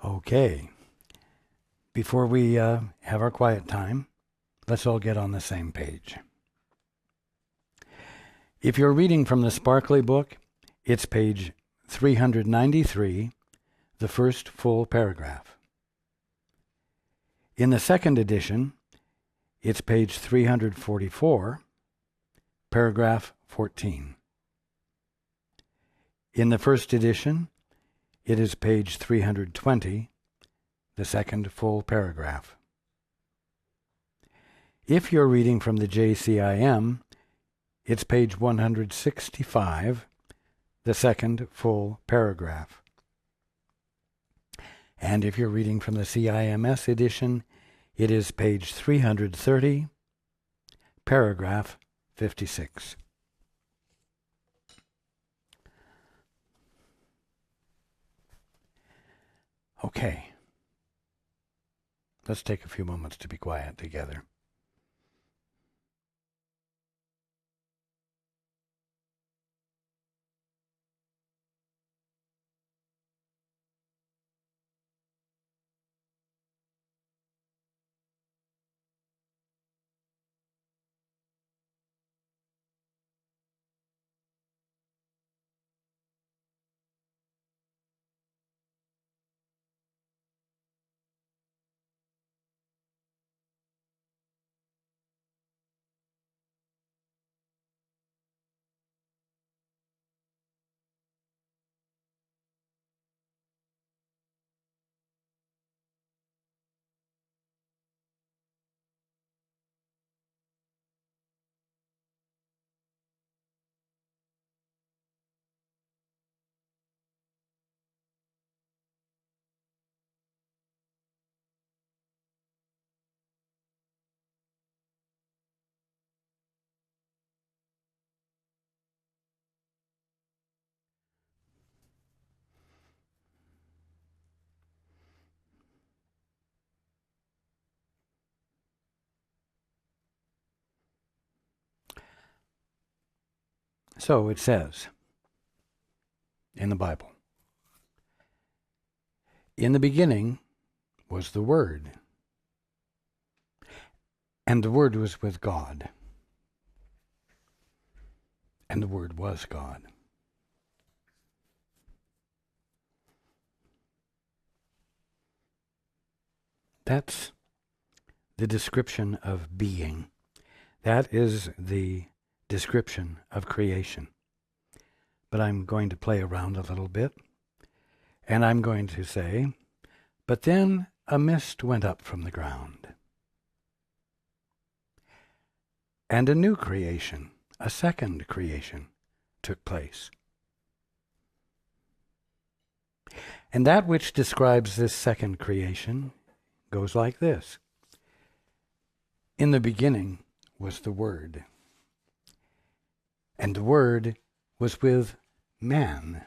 Okay, before we have our quiet time, let's all get on the same page. If you're reading from the Sparkly book, it's page 393, the first full paragraph. In the second edition, it's page 344, paragraph 14. In the first edition, it is page 320, the second full paragraph. If you're reading from the JCIM, it's page 165, the second full paragraph. And if you're reading from the CIMS edition, it is page 330, paragraph 56. Okay. Let's take a few moments to be quiet together. So it says in the Bible, in the beginning was the Word, and the Word was with God, and the Word was God. That's the description of being. That is the description of creation. But I'm going to play around a little bit, and I'm going to say, but then a mist went up from the ground, and a new creation, a second creation, took place. And that which describes this second creation goes like this. In the beginning was the Word, and the Word was with man,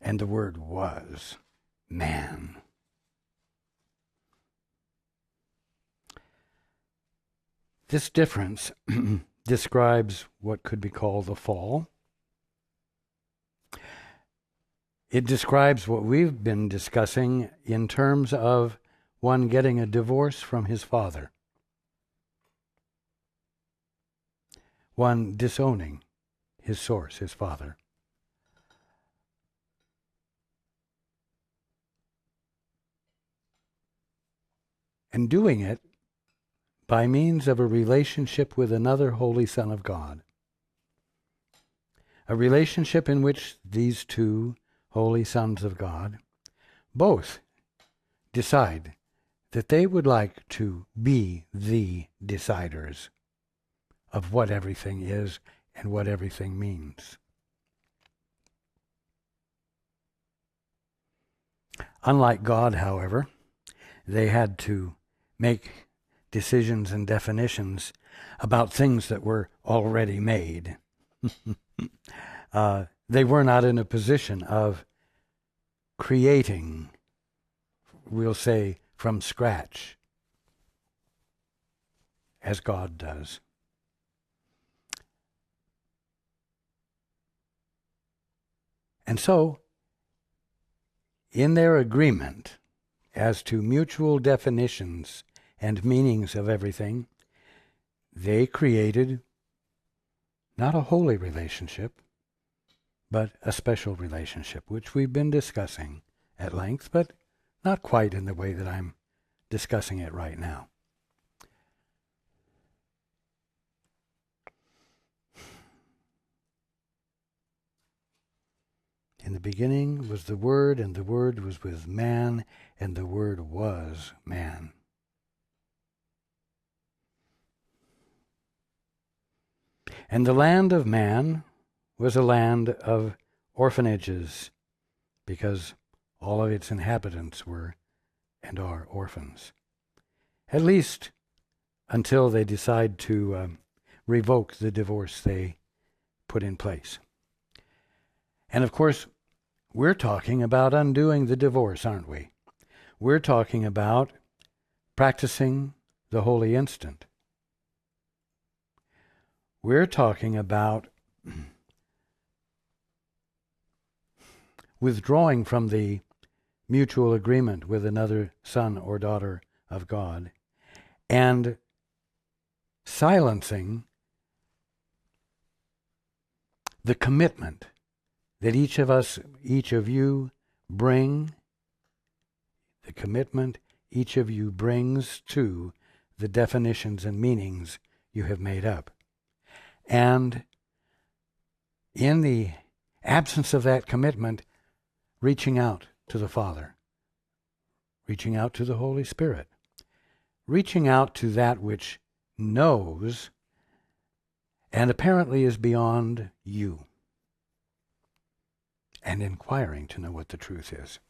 and the Word was man. This difference describes what could be called the fall. It describes what we've been discussing in terms of one getting a divorce from his father, one disowning his source, his father. And doing it by means of a relationship with another Holy Son of God. A relationship in which these two Holy Sons of God both decide that they would like to be the deciders of what everything is and what everything means. Unlike God, however, they had to make decisions and definitions about things that were already made. They were not in a position of creating, we'll say, from scratch, as God does. And so, in their agreement as to mutual definitions and meanings of everything, they created not a holy relationship, but a special relationship, which we've been discussing at length, but not quite in the way that I'm discussing it right now. In the beginning was the Word, and the Word was with man, and the Word was man. And the land of man was a land of orphanages, because all of its inhabitants were and are orphans. At least until they decide to revoke the divorce they put in place. And of course, we're talking about undoing the divorce, aren't we? We're talking about practicing the holy instant. We're talking about withdrawing from the mutual agreement with another son or daughter of God and silencing the commitment that each of us, each of you bring, the commitment each of you brings to the definitions and meanings you have made up. And in the absence of that commitment, reaching out to the Father, reaching out to the Holy Spirit, reaching out to that which knows and apparently is beyond you, and inquiring to know what the truth is.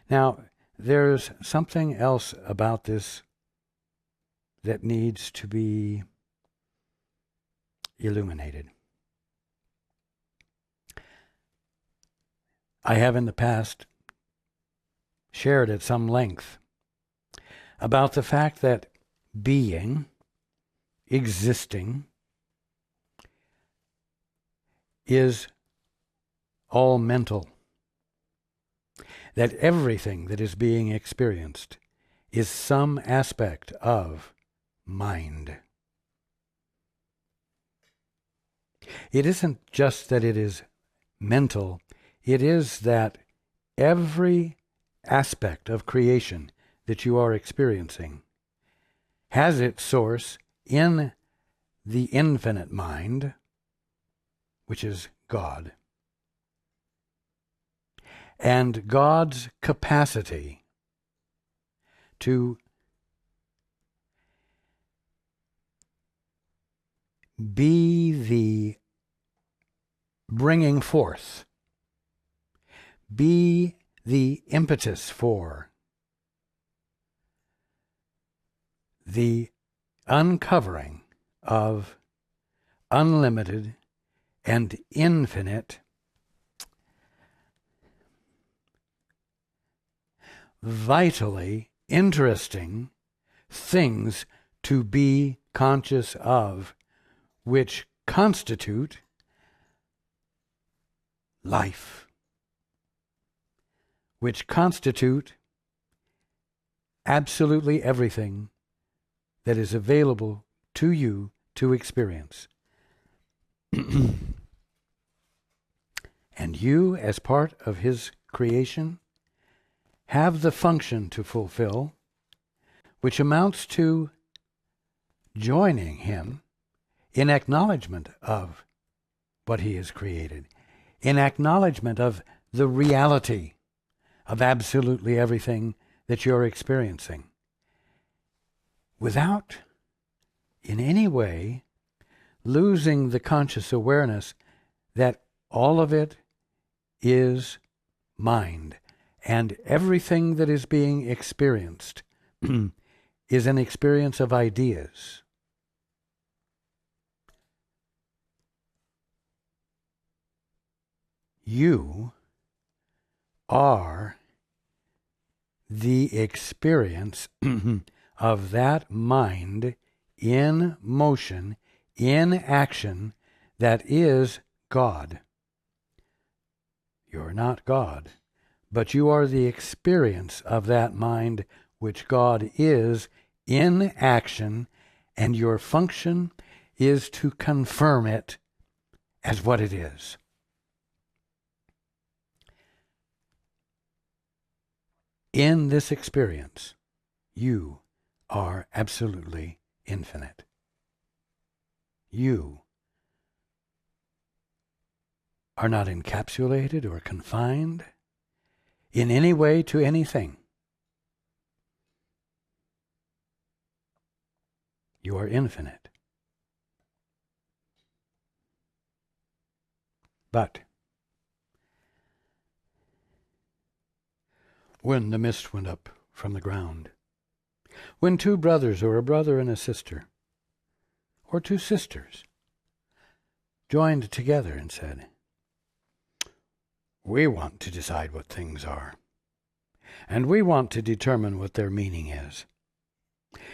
Now, there's something else about this that needs to be illuminated. I have in the past shared at some length about the fact that being, existing, is all mental. That everything that is being experienced is some aspect of mind. It isn't just that it is mental, it is that every aspect of creation that you are experiencing has its source in the infinite mind, which is God. And God's capacity to be the bringing forth, be the impetus for the uncovering of unlimited and infinite vitally interesting things to be conscious of, which constitute life, which constitute absolutely everything that is available to you to experience. And you, as part of His creation, have the function to fulfill, which amounts to joining Him in acknowledgement of what He has created, in acknowledgement of the reality of absolutely everything that you're experiencing, without in any way losing the conscious awareness that all of it is mind. And everything that is being experienced is an experience of ideas. You are the experience of that mind in motion, in action, that is God. You're not God, but you are the experience of that mind which God is in action, and your function is to confirm it as what it is. In this experience, you are absolutely infinite. You are not encapsulated or confined in any way to anything. You are infinite. But when the mist went up from the ground, when two brothers or a brother and a sister, or two sisters, joined together and said, "We want to decide what things are, and we want to determine what their meaning is,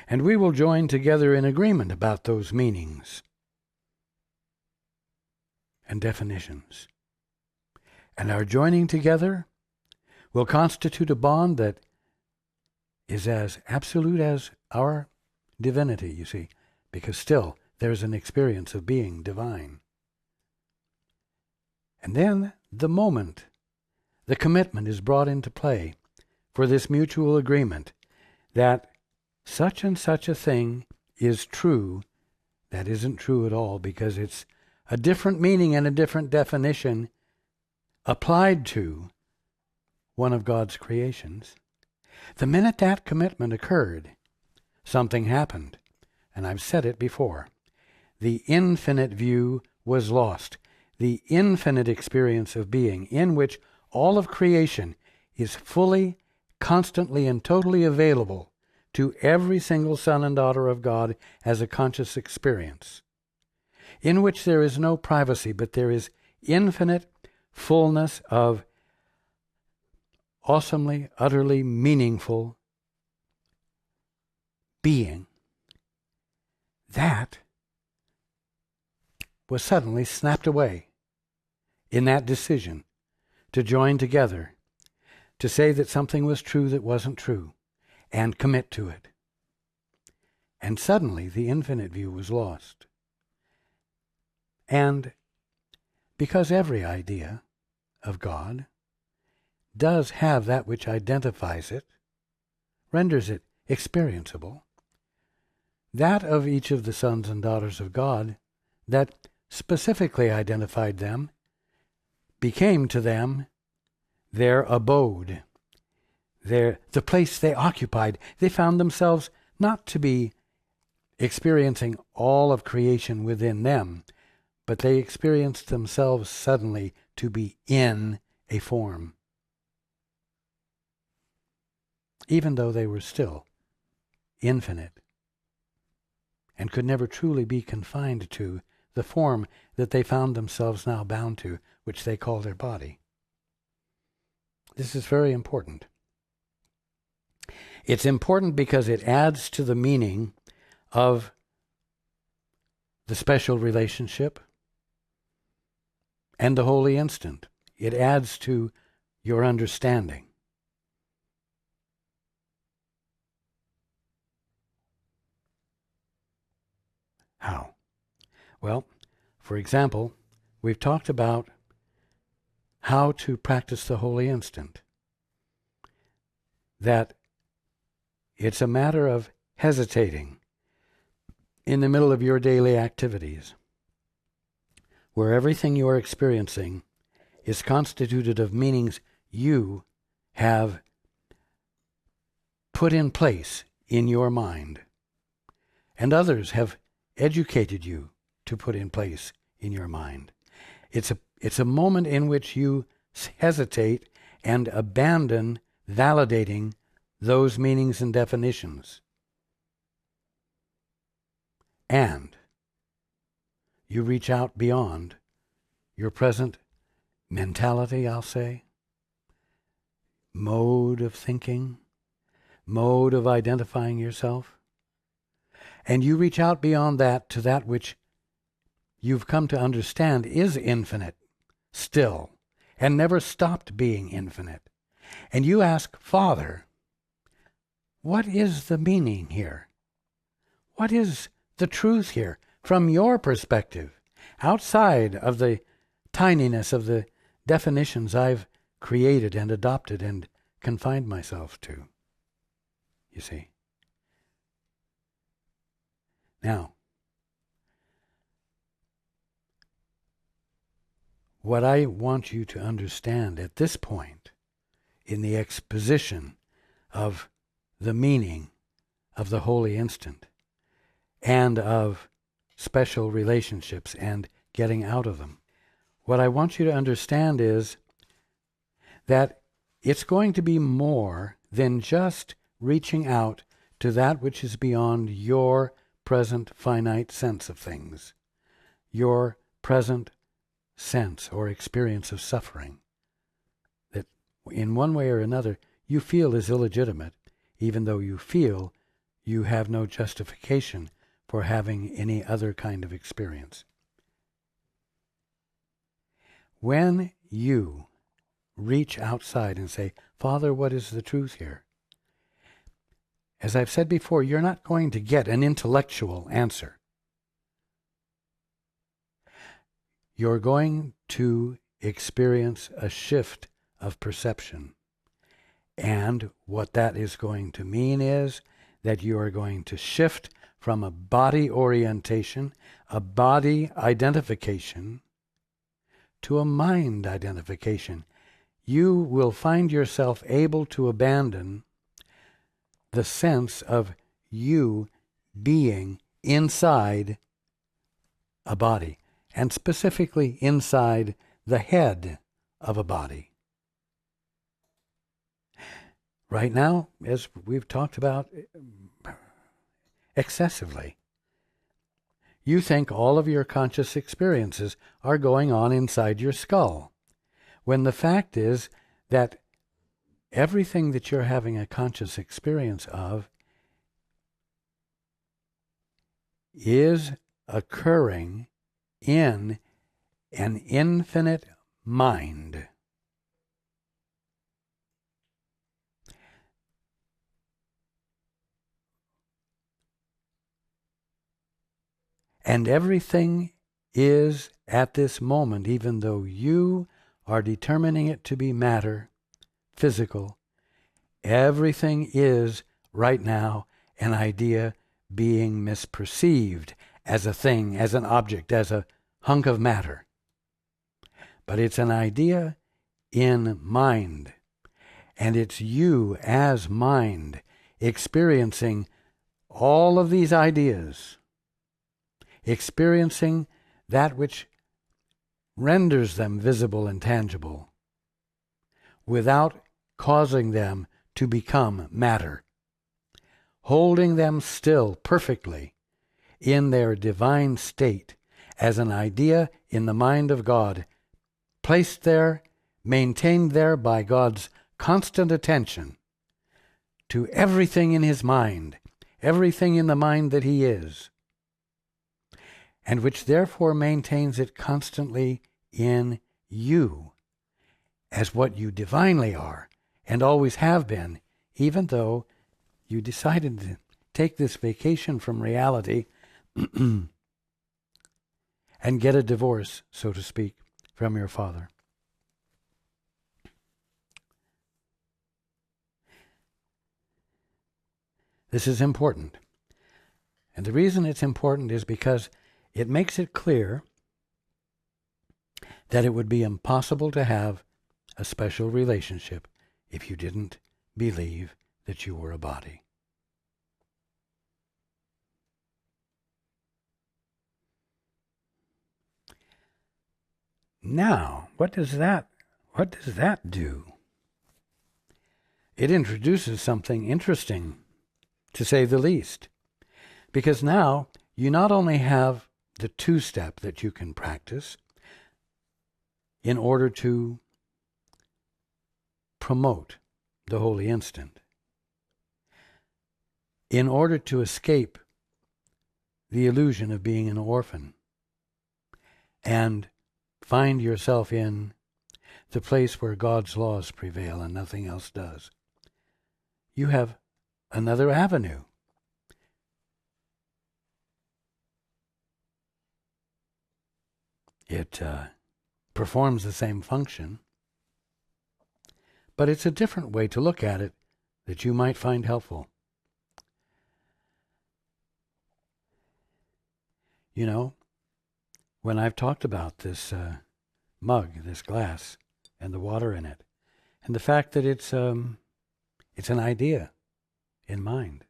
and we will join together in agreement about those meanings and definitions. And our joining together will constitute a bond that is as absolute as our divinity, you see, because still there's an experience of being divine." And then the moment the commitment is brought into play for this mutual agreement that such and such a thing is true, that isn't true at all, because it's a different meaning and a different definition applied to one of God's creations. The minute that commitment occurred, something happened. And I've said it before. The infinite view was lost. The infinite experience of being, in which all of creation is fully, constantly, and totally available to every single son and daughter of God as a conscious experience, in which there is no privacy, but there is infinite fullness of awesomely, utterly meaningful being. That was suddenly snapped away in that decision to join together, to say that something was true that wasn't true, and commit to it. And suddenly the infinite view was lost. And because every idea of God does have that which identifies it, renders it experienceable, that of each of the sons and daughters of God that specifically identified them became to them their abode, the place they occupied. They found themselves not to be experiencing all of creation within them, but they experienced themselves suddenly to be in a form, even though they were still infinite and could never truly be confined to the form that they found themselves now bound to, which they call their body. This is very important. It's important because it adds to the meaning of the special relationship and the holy instant. It adds to your understanding. How? Well, for example, we've talked about how to practice the holy instant. That it's a matter of hesitating in the middle of your daily activities, where everything you are experiencing is constituted of meanings you have put in place in your mind, and others have educated you to put in place in your mind. It's a moment in which you hesitate and abandon validating those meanings and definitions. And you reach out beyond your present mentality, I'll say, mode of thinking, mode of identifying yourself, And you reach out beyond that to that which you've come to understand is infinite still, and never stopped being infinite. And you ask, Father, what is the meaning here? What is the truth here from your perspective, outside of the tininess of the definitions I've created and adopted and confined myself to? You see? Now, what I want you to understand at this point in the exposition of the meaning of the holy instant and of special relationships and getting out of them, what I want you to understand is that it's going to be more than just reaching out to that which is beyond your present finite sense of things, your present sense or experience of suffering, that in one way or another you feel is illegitimate, even though you feel you have no justification for having any other kind of experience. When you reach outside and say, Father, what is the truth here? As I've said before, you're not going to get an intellectual answer. You're going to experience a shift of perception. And what that is going to mean is that you are going to shift from a body orientation, a body identification, to a mind identification. You will find yourself able to abandon the sense of you being inside a body, and specifically inside the head of a body. Right now, as we've talked about excessively, you think all of your conscious experiences are going on inside your skull, when the fact is that everything that you're having a conscious experience of is occurring in an infinite mind. And everything is at this moment, even though you are determining it to be matter, physical, everything is right now an idea being misperceived as a thing, as an object, as a hunk of matter. But it's an idea in mind, and it's you as mind experiencing all of these ideas, experiencing that which renders them visible and tangible without causing them to become matter, holding them still perfectly in their divine state as an idea in the mind of God, placed there, maintained there by God's constant attention to everything in his mind, everything in the mind that he is, and which therefore maintains it constantly in you as what you divinely are and always have been, even though you decided to take this vacation from reality and get a divorce, so to speak, from your father. This is important. And the reason it's important is because it makes it clear that it would be impossible to have a special relationship if you didn't believe that you were a body. Now, what does that do? It introduces something interesting, to say the least, because now you not only have the two-step that you can practice in order to promote the holy instant, in order to escape the illusion of being an orphan and find yourself in the place where God's laws prevail and nothing else does. You have another avenue. It performs the same function, but it's a different way to look at it that you might find helpful. You know, when I've talked about this mug, this glass, and the water in it, and the fact that it's an idea in mind,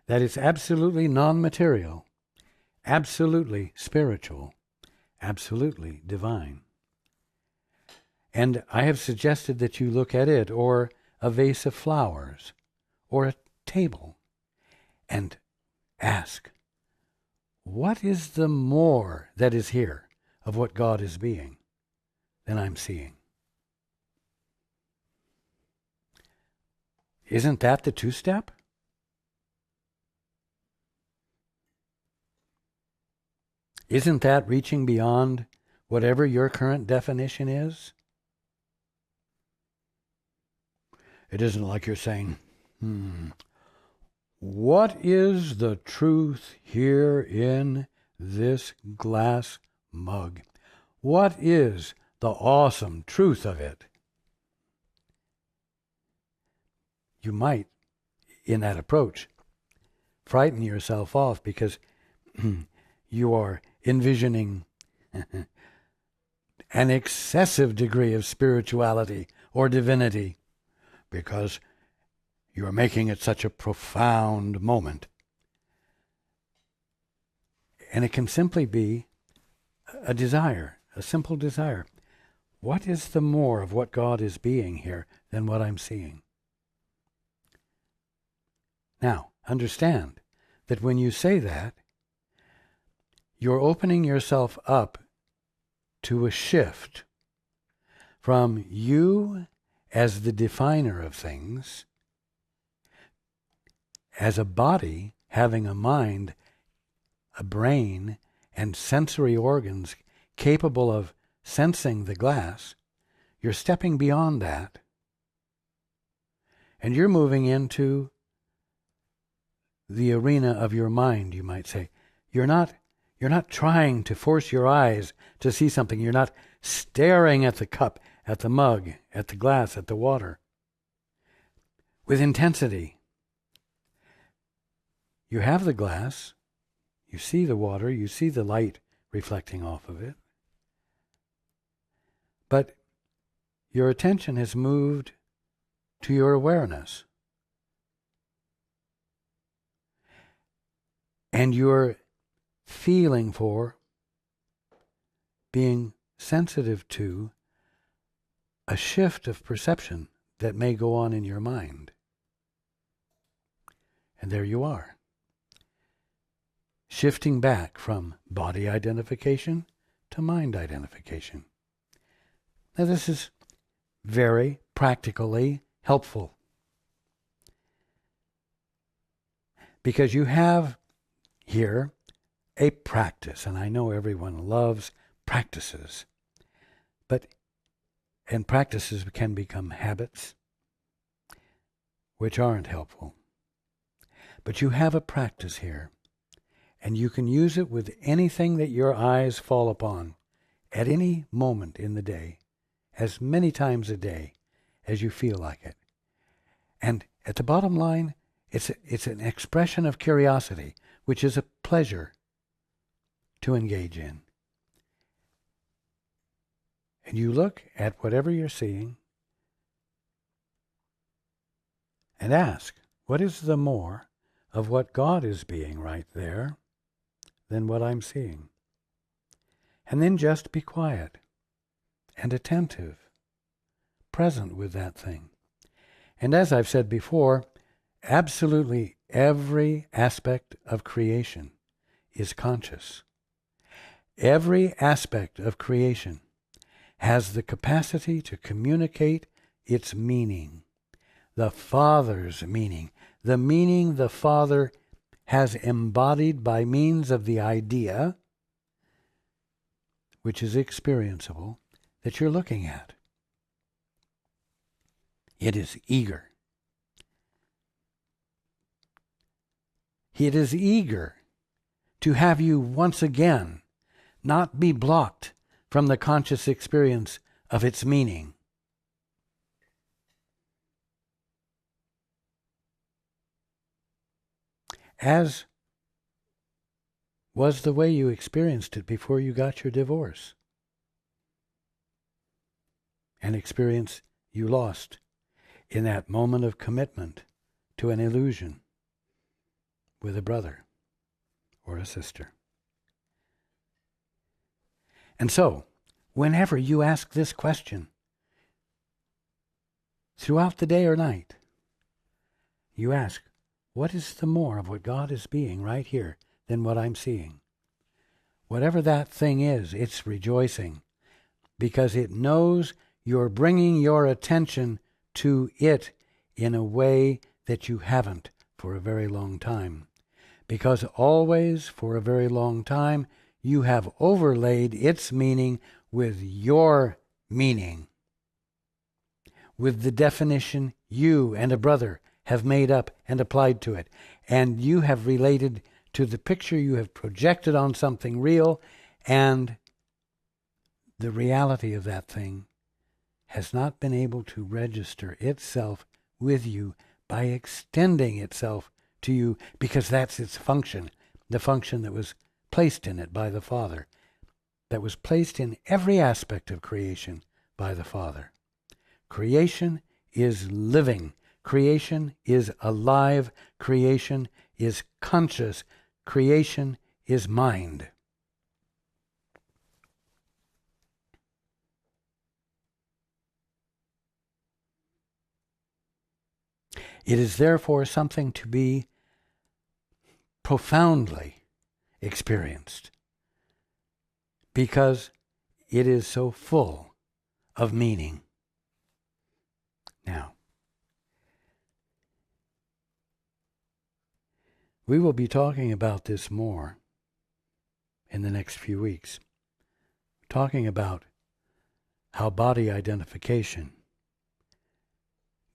that it's absolutely non-material, absolutely spiritual, absolutely divine. And I have suggested that you look at it, or a vase of flowers, or a table, and ask, what is the more that is here of what God is being than I'm seeing? Isn't that the two-step? Isn't that reaching beyond whatever your current definition is? It isn't like you're saying, what is the truth here in this glass mug? What is the awesome truth of it? You might, in that approach, frighten yourself off because you are envisioning an excessive degree of spirituality or divinity because you are making it such a profound moment. And it can simply be a desire, a simple desire. What is the more of what God is being here than what I'm seeing? Now, understand that when you say that, you're opening yourself up to a shift from you as the definer of things, as a body having a mind, a brain, and sensory organs capable of sensing the glass. You're stepping beyond that. And you're moving into the arena of your mind, you might say. You're not trying to force your eyes to see something. You're not staring at the cup, at the mug, at the glass, at the water with intensity. You have the glass, you see the water, you see the light reflecting off of it, but your attention has moved to your awareness. And you're feeling for, being sensitive to, a shift of perception that may go on in your mind. And there you are, shifting back from body identification to mind identification. Now this is very practically helpful, because you have here a practice, and I know everyone loves practices, and practices can become habits, which aren't helpful. But you have a practice here, and you can use it with anything that your eyes fall upon at any moment in the day, as many times a day as you feel like it. And at the bottom line, it's an expression of curiosity, which is a pleasure to engage in. And you look at whatever you're seeing and ask, what is the more of what God is being right there than what I'm seeing? And then just be quiet and attentive, present with that thing. And as I've said before, absolutely every aspect of creation is conscious. Every aspect of creation has the capacity to communicate its meaning, the Father's meaning, the meaning the Father has embodied by means of the idea, which is experienceable, that you're looking at. It is eager. It is eager to have you once again not be blocked from the conscious experience of its meaning. As was the way you experienced it before you got your divorce. An experience you lost in that moment of commitment to an illusion with a brother or a sister. And so, whenever you ask this question, throughout the day or night, you ask, what is the more of what God is being right here than what I'm seeing? Whatever that thing is, it's rejoicing because it knows you're bringing your attention to it in a way that you haven't for a very long time. Because always, for a very long time, you have overlaid its meaning with your meaning, with the definition you and a brother have made up and applied to it. And you have related to the picture you have projected on something real, and the reality of that thing has not been able to register itself with you by extending itself to you, because that's its function, the function that was placed in it by the Father, that was placed in every aspect of creation by the Father. Creation is living. Creation is alive. Creation is conscious. Creation is mind. It is therefore something to be profoundly experienced, because it is so full of meaning. Now, we will be talking about this more in the next few weeks, talking about how body identification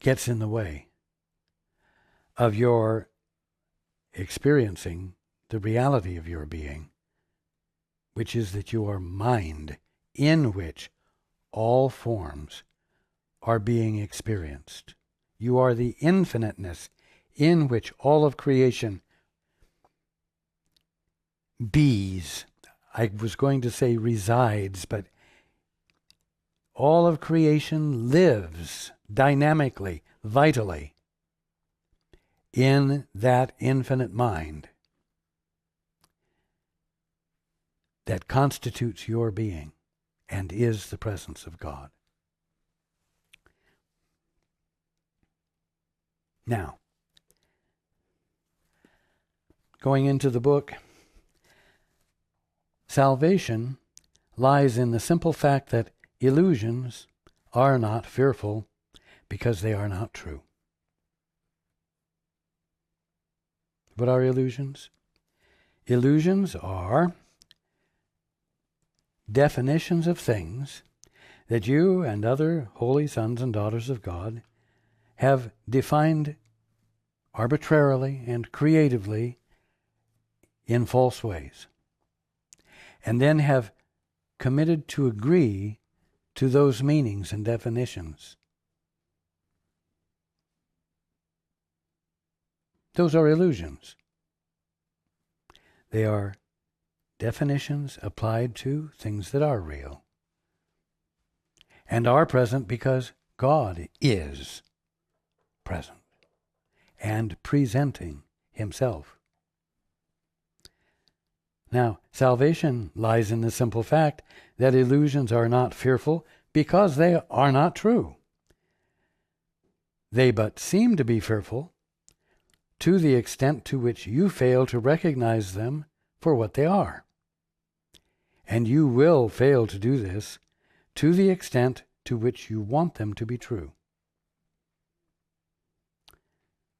gets in the way of your experiencing the reality of your being, which is that you are mind in which all forms are being experienced. You are the infiniteness in which all of creation bees. I was going to say resides, but all of creation lives dynamically, vitally, in that infinite mind that constitutes your being and is the presence of God. Now, going into the book, salvation lies in the simple fact that illusions are not fearful because they are not true. What are illusions? Illusions are definitions of things that you and other holy sons and daughters of God have defined arbitrarily and creatively in false ways, and then have committed to agree to those meanings and definitions. Those are illusions. They are definitions applied to things that are real and are present because God is present and presenting himself. Now, salvation lies in the simple fact that illusions are not fearful because they are not true. They but seem to be fearful to the extent to which you fail to recognize them for what they are. And you will fail to do this to the extent to which you want them to be true.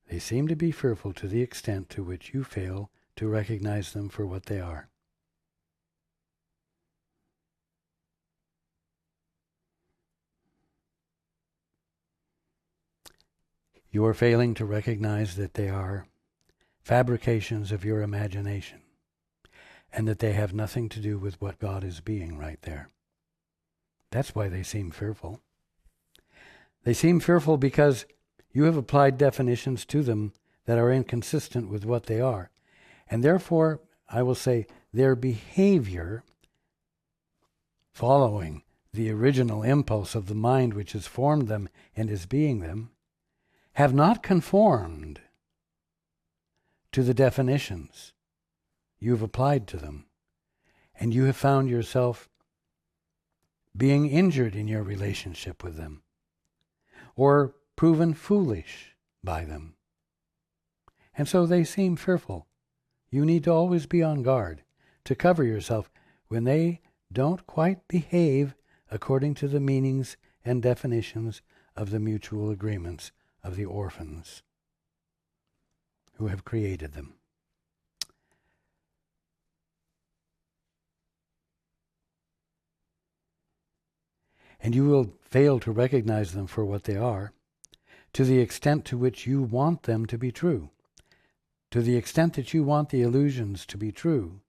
They seem to be fearful to the extent to which you fail to recognize them for what they are. You are failing to recognize that they are fabrications of your imagination, and that they have nothing to do with what God is being right there. That's why they seem fearful. They seem fearful because you have applied definitions to them that are inconsistent with what they are. And therefore, I will say, their behavior, following the original impulse of the mind which has formed them and is being them, have not conformed to the definitions you've applied to them. And you have found yourself being injured in your relationship with them, or proven foolish by them. And so they seem fearful. You need to always be on guard to cover yourself when they don't quite behave according to the meanings and definitions of the mutual agreements of the orphans who have created them. And you will fail to recognize them for what they are, to the extent to which you want them to be true. To the extent that you want the illusions to be true,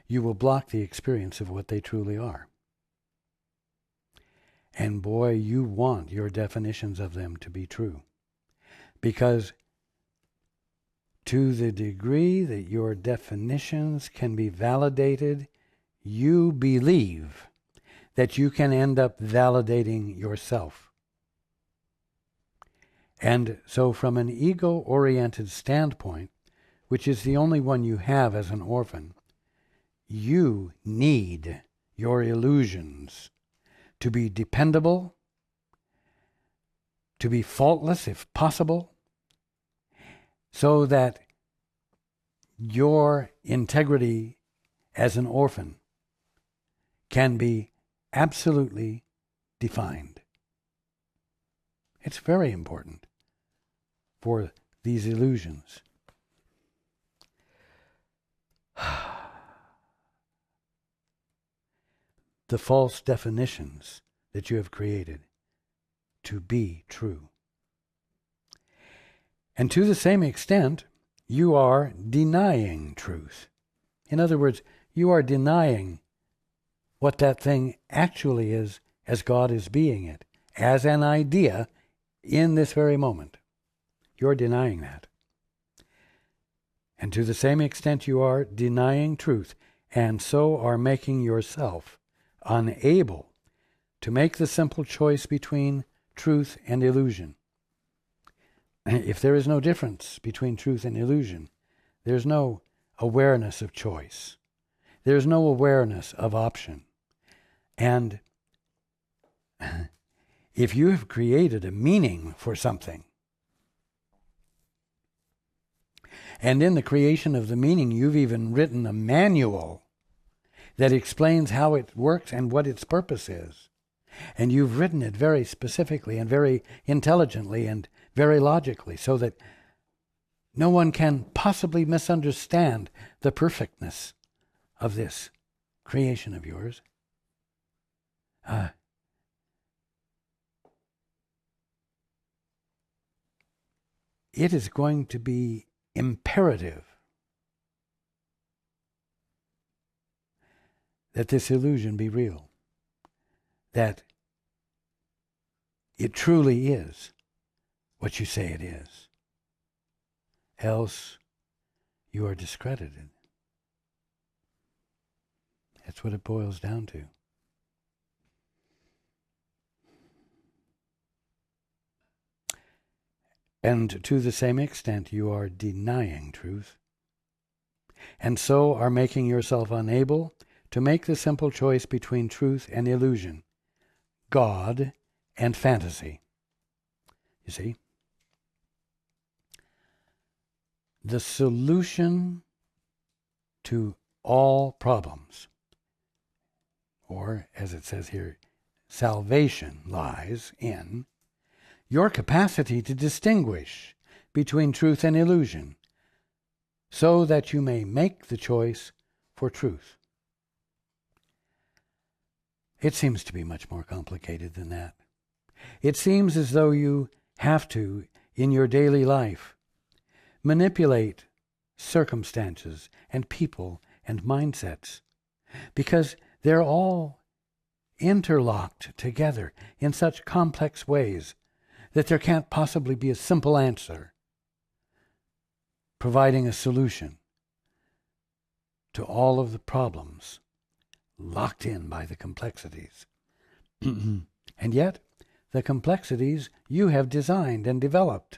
you will block the experience of what they truly are. And boy, you want your definitions of them to be true. Because to the degree that your definitions can be validated, you believe that you can end up validating yourself. And so from an ego-oriented standpoint, which is the only one you have as an orphan, you need your illusions to be dependable, to be faultless if possible, so that your integrity as an orphan can be absolutely defined. It's very important for these illusions. The false definitions that you have created to be true. And to the same extent, you are denying truth. In other words, you are denying what that thing actually is as God is being it, as an idea in this very moment. You're denying that. And to the same extent you are denying truth, and so are making yourself unable to make the simple choice between truth and illusion. If there is no difference between truth and illusion, there's no awareness of choice. There's no awareness of option. And if you have created a meaning for something, and in the creation of the meaning you've even written a manual that explains how it works and what its purpose is, and you've written it very specifically and very intelligently and very logically so that no one can possibly misunderstand the perfectness of this creation of yours. It is going to be imperative that this illusion be real, that it truly is what you say it is. Else, you are discredited. That's what it boils down to. And to the same extent, you are denying truth, and so are making yourself unable to make the simple choice between truth and illusion, God and fantasy. You see? The solution to all problems, or as it says here, salvation lies in your capacity to distinguish between truth and illusion, so that you may make the choice for truth. It seems to be much more complicated than that. It seems as though you have to, in your daily life, manipulate circumstances and people and mindsets, because they're all interlocked together in such complex ways that there can't possibly be a simple answer providing a solution to all of the problems locked in by the complexities. And yet, the complexities you have designed and developed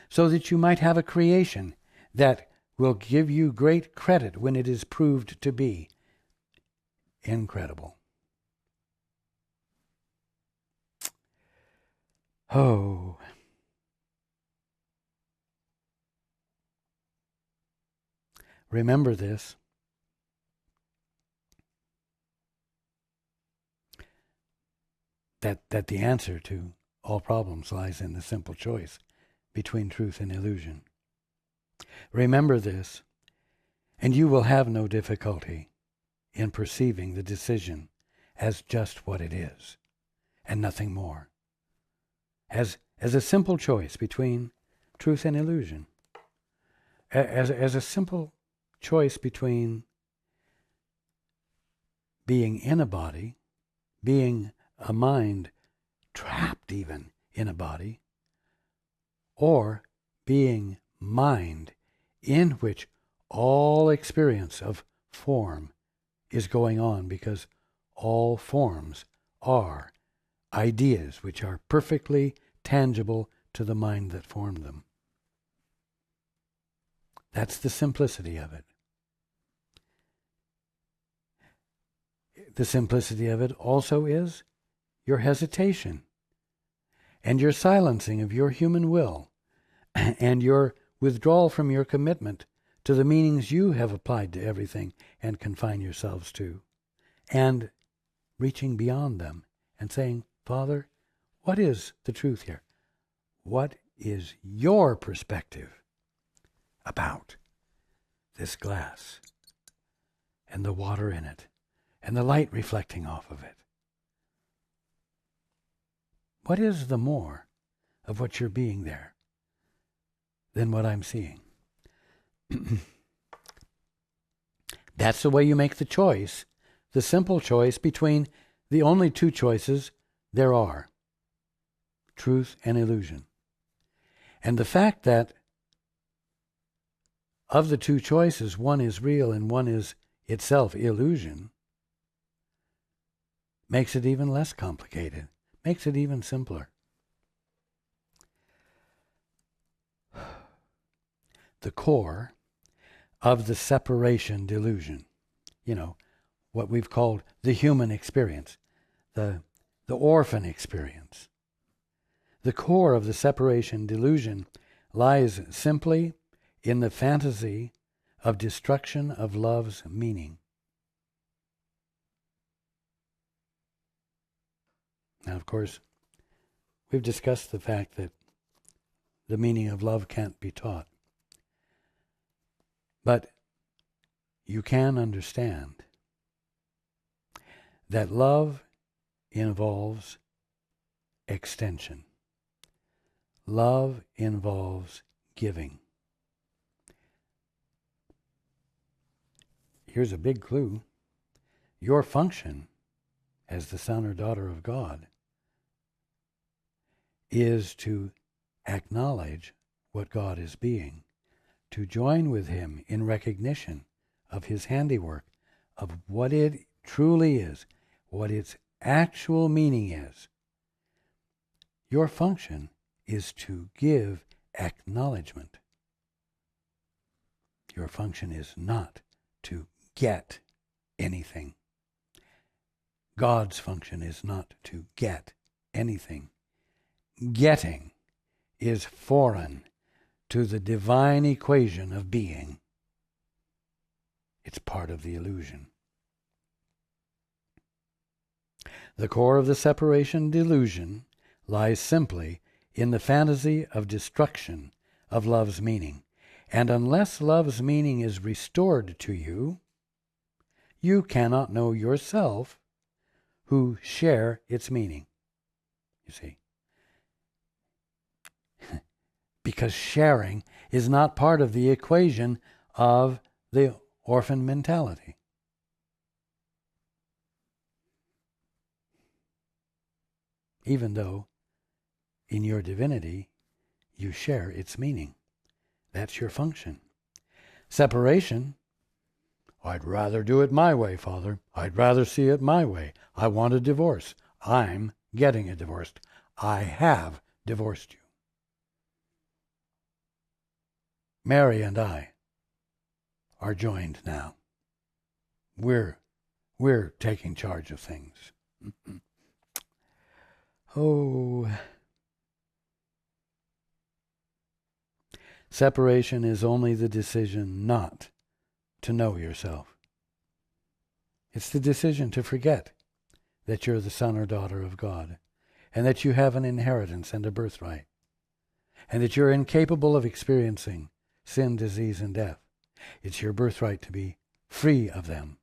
so that you might have a creation that will give you great credit when it is proved to be incredible. Oh. Remember this. That the answer to all problems lies in the simple choice between truth and illusion. Remember this, and you will have no difficulty in perceiving the decision as just what it is, and nothing more. As a simple choice between truth and illusion. As a simple choice between being in a body, being a mind trapped even in a body, or being mind in which all experience of form is going on, because all forms are ideas which are perfectly tangible to the mind that formed them. That's the simplicity of it. The simplicity of it also is your hesitation and your silencing of your human will and your withdrawal from your commitment to the meanings you have applied to everything and confine yourselves to, and reaching beyond them and saying, Father, what is the truth here? What is your perspective about this glass and the water in it and the light reflecting off of it? What is the more of what you're being there than what I'm seeing? That's the way you make the choice, the simple choice between the only two choices there are, truth and illusion. And the fact that of the two choices, one is real and one is itself illusion, makes it even less complicated, makes it even simpler. The core of the separation delusion, what we've called the human experience, the orphan experience. The core of the separation delusion lies simply in the fantasy of destruction of love's meaning. Now, of course, we've discussed the fact that the meaning of love can't be taught. But you can understand that love involves extension. Love involves giving. Here's a big clue. Your function as the son or daughter of God is to acknowledge what God is being, to join with him in recognition of his handiwork, of what it truly is, what its actual meaning is. Your function is to give acknowledgement. Your function is not to get anything. God's function is not to get anything. Getting is foreign to the divine equation of being. It's part of the illusion. The core of the separation delusion lies simply in the fantasy of destruction of love's meaning. And unless love's meaning is restored to you, you cannot know yourself who share its meaning. You see? Because sharing is not part of the equation of the orphan mentality. Even though in your divinity you share its meaning. That's your function. Separation, I'd rather do it my way, Father. I'd rather see it my way. I want a divorce. I'm getting a divorce. I have divorced you. Mary and I are joined now. We're taking charge of things. Oh. Separation is only the decision not to know yourself. It's the decision to forget that you're the son or daughter of God, and that you have an inheritance and a birthright, and that you're incapable of experiencing sin, disease, and death. It's your birthright to be free of them.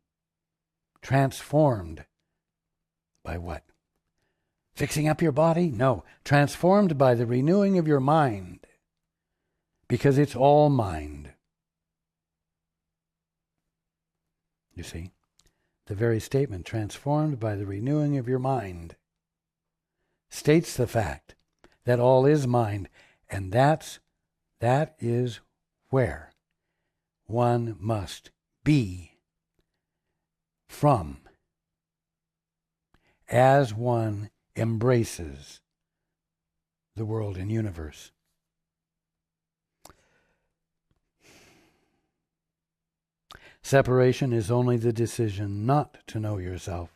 Transformed by what? Fixing up your body? No. Transformed by the renewing of your mind. Because it's all mind. You see? The very statement, transformed by the renewing of your mind, states the fact that all is mind. And that is where one must be from as one embraces the world and universe. Separation is only the decision not to know yourself.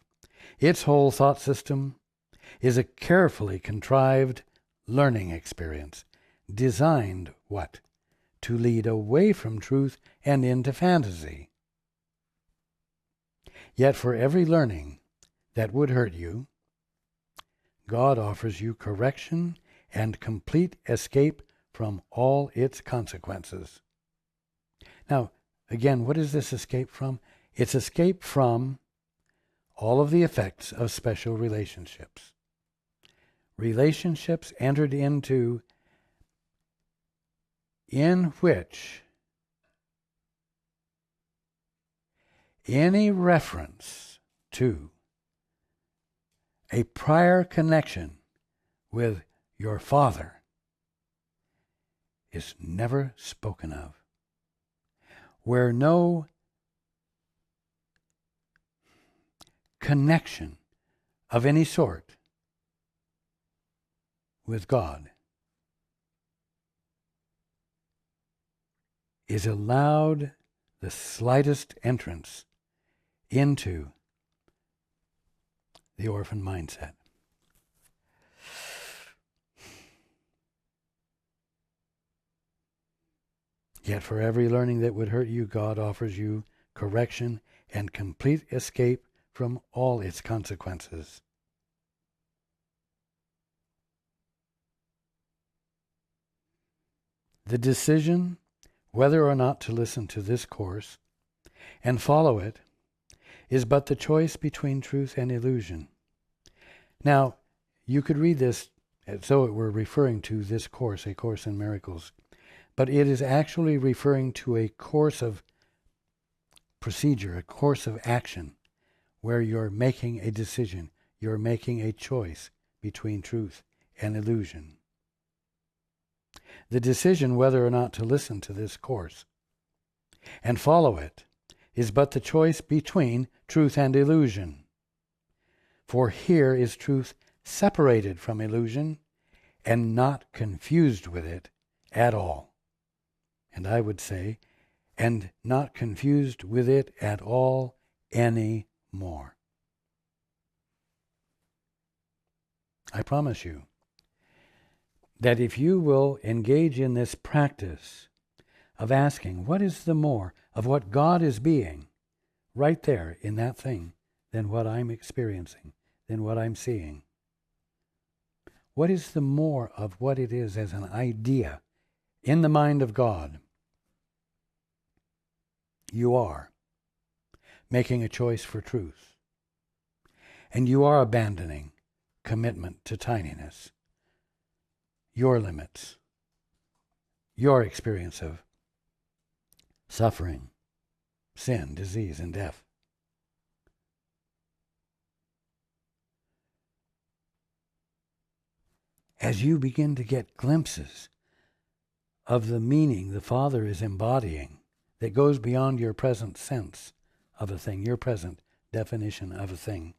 Its whole thought system is a carefully contrived learning experience, designed, what? To lead away from truth and into fantasy. Yet for every learning that would hurt you, God offers you correction and complete escape from all its consequences. Now, again, what is this escape from? It's escape from all of the effects of special relationships. Relationships entered into in which any reference to a prior connection with your Father is never spoken of. Where no connection of any sort with God is allowed the slightest entrance into the orphan mindset. Yet for every learning that would hurt you, God offers you correction and complete escape from all its consequences. The decision whether or not to listen to this course and follow it is but the choice between truth and illusion. Now, you could read this as though it were referring to this course, A Course in Miracles, but it is actually referring to a course of procedure, a course of action, where you're making a decision, you're making a choice between truth and illusion. The decision whether or not to listen to this course and follow it is but the choice between truth and illusion. For here is truth separated from illusion and not confused with it at all. And I would say, and not confused with it at all any more. I promise you that if you will engage in this practice of asking, what is the more of what God is being right there in that thing than what I'm experiencing, than what I'm seeing? What is the more of what it is as an idea in the mind of God? You are making a choice for truth. And you are abandoning commitment to tininess, your limits, your experience of suffering, sin, disease, and death. As you begin to get glimpses of the meaning the Father is embodying that goes beyond your present sense of a thing, your present definition of a thing,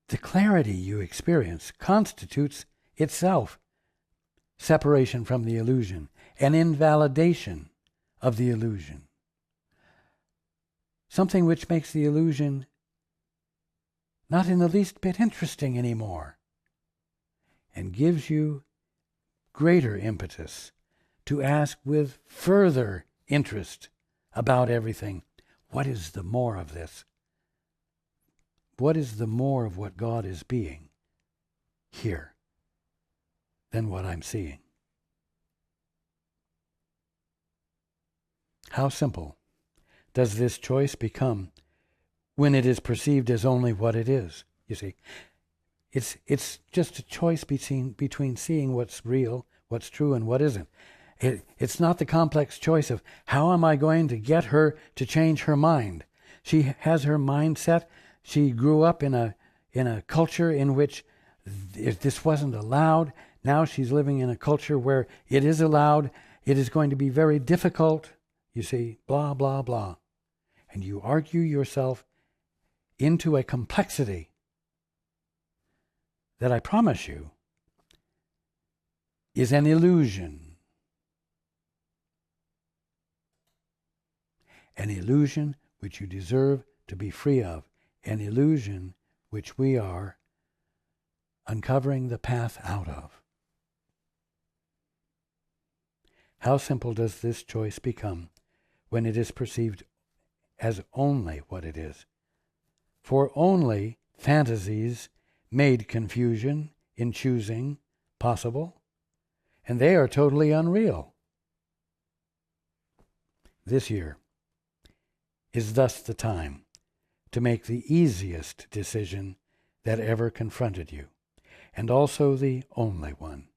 the clarity you experience constitutes itself separation from the illusion, an invalidation of the illusion. Something which makes the illusion not in the least bit interesting anymore, and gives you greater impetus to ask with further interest about everything, what is the more of this? What is the more of what God is being here than what I'm seeing? How simple does this choice become when it is perceived as only what it is? You see, it's just a choice between seeing what's real, what's true, and what isn't. It's not the complex choice of how am I going to get her to change her mind. She has her mind set. She grew up in a culture in which this wasn't allowed. Now she's living in a culture where it is allowed. It is going to be very difficult. You see, blah, blah, blah. And you argue yourself into a complexity that I promise you is an illusion. An illusion which you deserve to be free of. An illusion which we are uncovering the path out of. How simple does this choice become when it is perceived as only what it is? For only fantasies made confusion in choosing possible, and they are totally unreal. This year is thus the time to make the easiest decision that ever confronted you, and also the only one.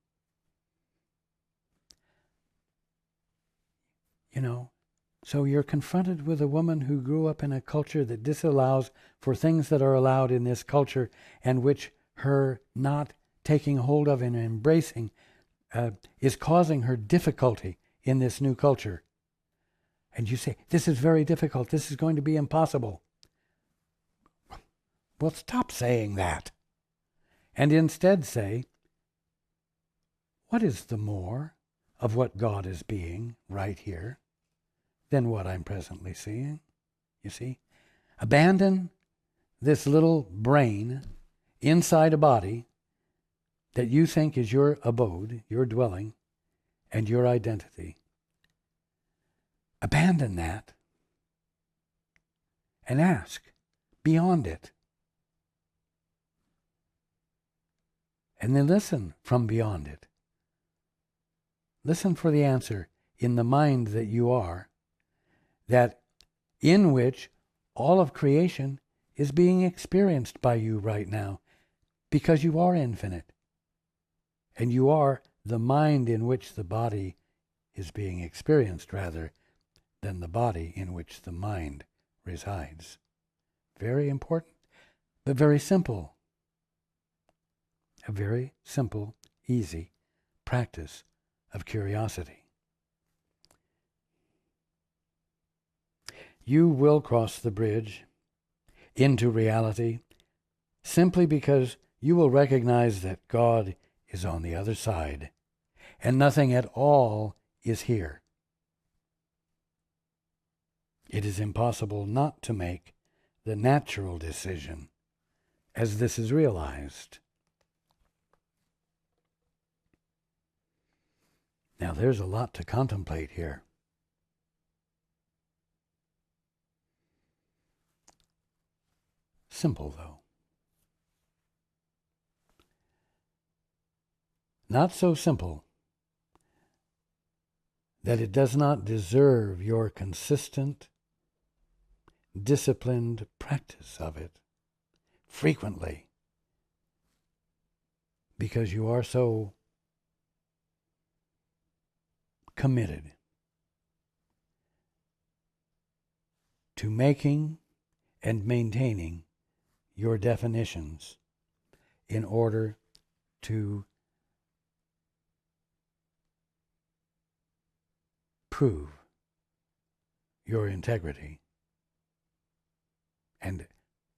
You know, so you're confronted with a woman who grew up in a culture that disallows for things that are allowed in this culture, and which her not taking hold of and embracing is causing her difficulty in this new culture. And you say, this is very difficult, this is going to be impossible. Well, stop saying that. And instead say, what is the more of what God is being right here than what I'm presently seeing? You see? Abandon this little brain inside a body that you think is your abode, your dwelling, and your identity. Abandon that and ask beyond it. And then listen from beyond it. Listen for the answer in the mind that you are, that in which all of creation is being experienced by you right now, because you are infinite. And you are the mind in which the body is being experienced rather than the body in which the mind resides. Very important, but very simple. A very simple, easy practice of curiosity. You will cross the bridge into reality simply because you will recognize that God is on the other side and nothing at all is here. It is impossible not to make the natural decision as this is realized. Now there's a lot to contemplate here. Simple though. not so simple that it does not deserve your consistent, disciplined practice of it frequently, because you are so committed to making and maintaining your definitions in order to prove your integrity and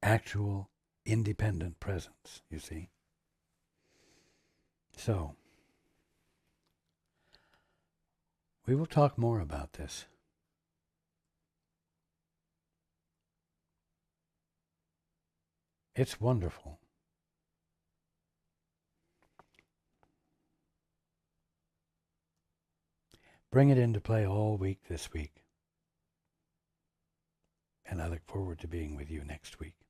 actual independent presence, you see. So, we will talk more about this. It's wonderful. Bring it into play all week this week. And I look forward to being with you next week.